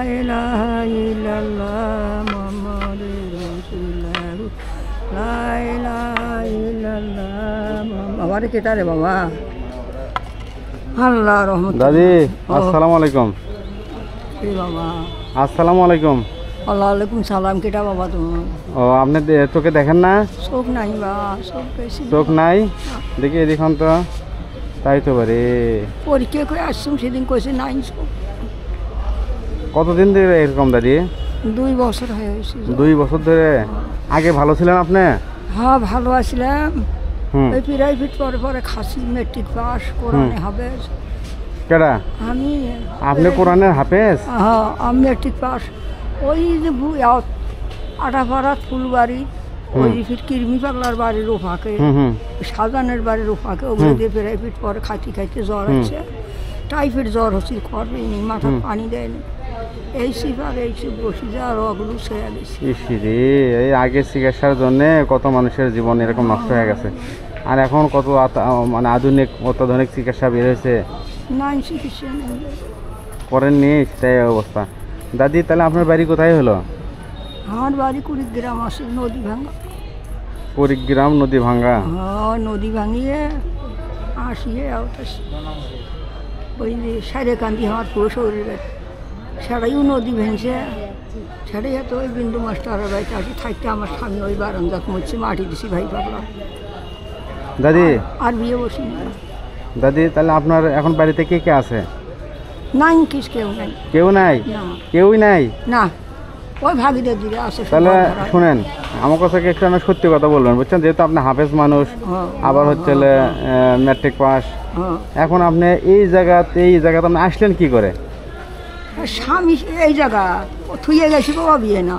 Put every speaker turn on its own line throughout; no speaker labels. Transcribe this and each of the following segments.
ইলাহা ইল্লাল্লাহ মুহাম্মাদুর রাসূলুল্লাহ লা ইলাহা ইল্লাল্লাহ বাবা রে কেটা রে বাবা আল্লাহ রহমত
দাদি আসসালামু আলাইকুম
কি বাবা
আসসালামু আলাইকুম
আল্লাহ আলাইকুম সালাম কেটা বাবা তুমি
ও আপনি চোখে দেখেন না
চোখ নাই বা চোখ বেশি
চোখ নাই দেখি এদিখন তো তাই তো পারে
পরীক্ষা করে আসছুম সেদিন কইছে নাই চোখ
কতদিন ধরে এরকম দাদি
2 বছর হয়েছে
2 বছর ধরে আগে ভালো ছিলেন আপনি
হ্যাঁ ভালো আছিলাম
হুম
এই প্রাইভেট পরে পরে খাসি মেট্রিক পাস কোরআনে হবে
কেডা
আমি
আপনি কোরআনের হাফেজ
হ্যাঁ আমি মেট্রিক পাস ওই যে আটাপাড়া ফুলবাড়ি ওই ফির কিরমি পাগলার বাড়ির ওফাকে
হুম
সাজানের বাড়ির ওফাকে ওগুলো দিয়ে প্রাইভেট পরে খাইতে খাইতে জ্বর হচ্ছে টাইফয়েড জ্বর হচ্ছে করবেনি মাথা পানি দেয়নি এই সিফার এই সব বসে যা রোগগুলো সেরে গেছে
ইসিরে এই আগে চিকিৎসার জন্য কত মানুষের জীবন এরকম নষ্ট হয়ে গেছে আর এখন কত মানে আধুনিক অত্যাধুনিক চিকিৎসা বের হয়েছে
নাই চিকিৎসা নেই
করেননি সেটাই অবস্থা দাদি তাহলে আপনার বাড়ি কোথায় হলো
আমার বাড়ি কুড়িগ্রাম আছে নদী ভাঙা
কুড়িগ্রাম নদী ভাঙ্গা
হ্যাঁ নদী ভাঙিয়ে আসিয়ে ওই যে সাইরে কান্দি আমার পুরো শরীরে সেটাইও নদী ভেঙছে সেটাই তো ওই বিন্দু মাস্টারের বাড়িতে আসি থাকতে আমার স্বামী ওই বারান্দাত মরছে মাটি দিছি ভাই পাগলা
দাদি
আর বিয়ে বসি না
দাদি তাহলে আপনার এখন বাড়িতে কে কে আছে
নাই কিস কেউ নাই
কেউ নাই
না
কেউই নাই
না ওই ভাগিদের দিকে আছে
তাহলে শুনেন আমার কাছে একটু আমি সত্যি কথা বলবেন বুঝছেন যেহেতু আপনি হাফেজ মানুষ আবার হচ্ছে ম্যাট্রিক পাস এখন আপনি এই জায়গাতে আপনি আসলেন কি করে
স্বামী এই জায়গা থুয়ে গেছি বাবা বিয়ে না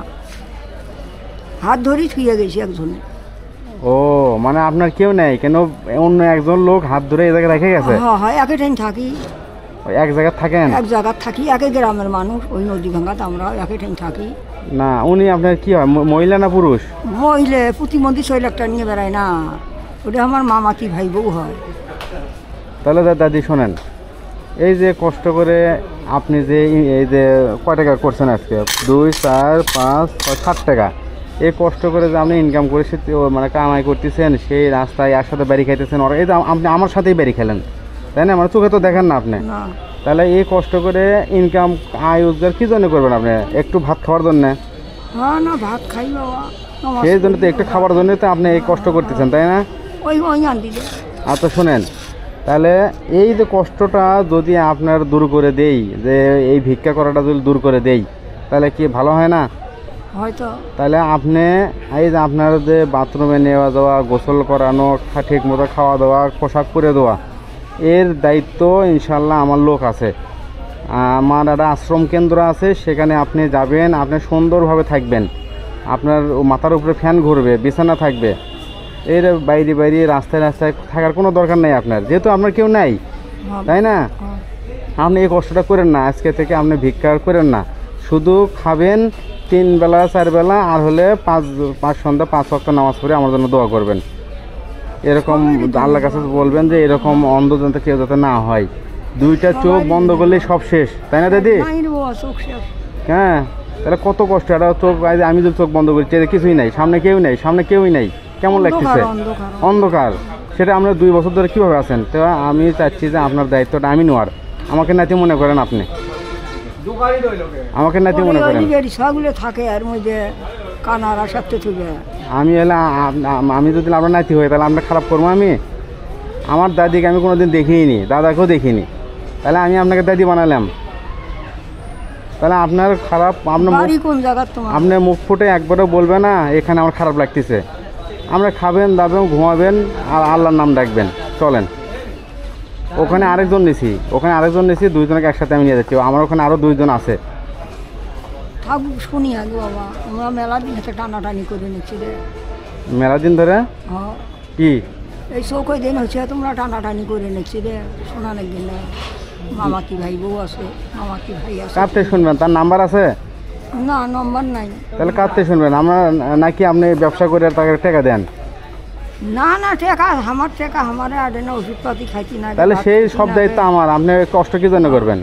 হাত ধরি থুয়ে গেছি একজনে
ও মানে আপনার কেউ নেই কেন অন্য একজন লোক হাত ধরে এই জায়গায় রেখে গেছে
হ্যাঁ হ্যাঁ একই টাইম থাকি
এক জায়গায় থাকেন
এক জায়গায় থাকি একই গ্রামের মানুষ ওই নদী ভাঙাতে আমরা একই টাইম থাকি
না উনি আপনার কি হয় মহিলা না পুরুষ
মহিলা প্রতিমন্ত্রী 6 লাখ টাকা নিয়ে বেড়ায় না ওটা আমার মামাতি ভাই বউ হয়
তাহলে দাদি শোনেন এই যে কষ্ট করে আপনি যে এই যে কয় টাকা করছেন আজকে 2 4 5 7 টাকা এই কষ্ট করে যে আপনি ইনকাম করে মানে কামাই করতেছেন সেই রাস্তায় একসাথে বাড়ি খাইতেছেন ওরা এই যে আপনি আমার সাথেই বাড়ি খেলেন তাই না আমার চোখে তো দেখেন না আপনি তাহলে এই কষ্ট করে ইনকাম আয় রোজগার কী জন্য করবেন আপনি একটু ভাত খাওয়ার জন্য
হ্যাঁ না ভাত খাই বাবা
সেই জন্য তো একটু খাবার জন্য তো আপনি এই কষ্ট করতেছেন তাই না
ওই আনতে
আচ্ছা শোনেন তাহলে এই যে কষ্টটা যদি আপনার দূর করে দেই যে এই ভিক্ষা করাটা যদি দূর করে দেই তাহলে কি ভালো হয় না
হয়তো
তাহলে আপনি এই যে আপনার যে বাথরুমে নেওয়া যাওয়া গোসল করানো ঠিক মতো খাওয়া দাওয়া পোশাক পরে দেওয়া এর দায়িত্ব ইনশাল্লাহ আমার লোক আছে আমার একটা আশ্রম কেন্দ্র আছে সেখানে আপনি যাবেন আপনি সুন্দরভাবে থাকবেন আপনার মাথার উপরে ফ্যান ঘুরবে বিছানা থাকবে এর বাইরে রাস্তায় থাকার কোনো দরকার নেই আপনার যেহেতু আপনার কেউ নাই তাই না আপনি এই কষ্টটা করেন না আজকে থেকে আপনি ভিক্ষা করেন না শুধু খাবেন 3 বেলা 4 বেলা আর হলে 5 সন্ধ্যা 5 ওয়াক্ত নামাজ পড়ে আমার জন্য দোয়া করবেন এরকম আল্লাহর কাছে বলবেন যে এরকম অন্ধজন কেউ যাতে না হয় 2টা চোখ বন্ধ করলেই সব শেষ তাই না দাদি হ্যাঁ তাহলে কত কষ্ট একটা চোখ আমি যদি চোখ বন্ধ করি কিছুই নাই সামনে কেউই নাই কেমন লাগতেছে অন্ধকার সেটা আমরা 2 বছর ধরে কীভাবে আছেন তো আমি চাচ্ছি যে আপনার দায়িত্বটা আমি নেওয়ার আমাকে নাতি মনে করেন আপনি আমাকে নাতি মনে করেন
থাকে আর মধ্যে কানার আসাতে থেকে
আমি আমি যদি আপনার নাতি হই তাহলে আমরা খারাপ করবো আমার দাদিকে আমি কোনোদিন দেখিনি দাদাকেও দেখিনি তাহলে আমি আপনাকে দাদি বানালাম তাহলে আপনার খারাপ আপনার মুখ ফুটে একবারও বলবে না এখানে আমার খারাপ লাগতেছে আমরা খাবেন দাবেন ঘুমাবেন আর আল্লাহর নাম ডাকবেন চলেন ওখানে আরেকজন নিছি 2 জনকে একসাথে আমি নিয়ে যাচ্ছি আমার ওখানে আরও 2 জন আছে
শুনি আগে বাবা আমরা মেলা দিন টানাটানি করে নিচ্ছি রে
মেলা দিন ধরে কি
এই চৌকই দিন হচ্ছে তোমরা টানাটানি করে নিচ্ছি রে শোনা নাকি না মামাতি ভাই বউ আছে মামাতি ভাই আছে
কাঁদতে শুনবেন তার নাম্বার আছে
না নম্বর নাই
তাহলে কাঁদতে শুনবেন আমরা নাকি আপনি ব্যবসা করে তাকে টাকা দেন
না না টাকা আমার টাকা আমার আডে না ওষুধপাতি খাইছি না
তাহলে সেই সব দায়িত্ব আমার আপনি কষ্ট কি জন্য করবেন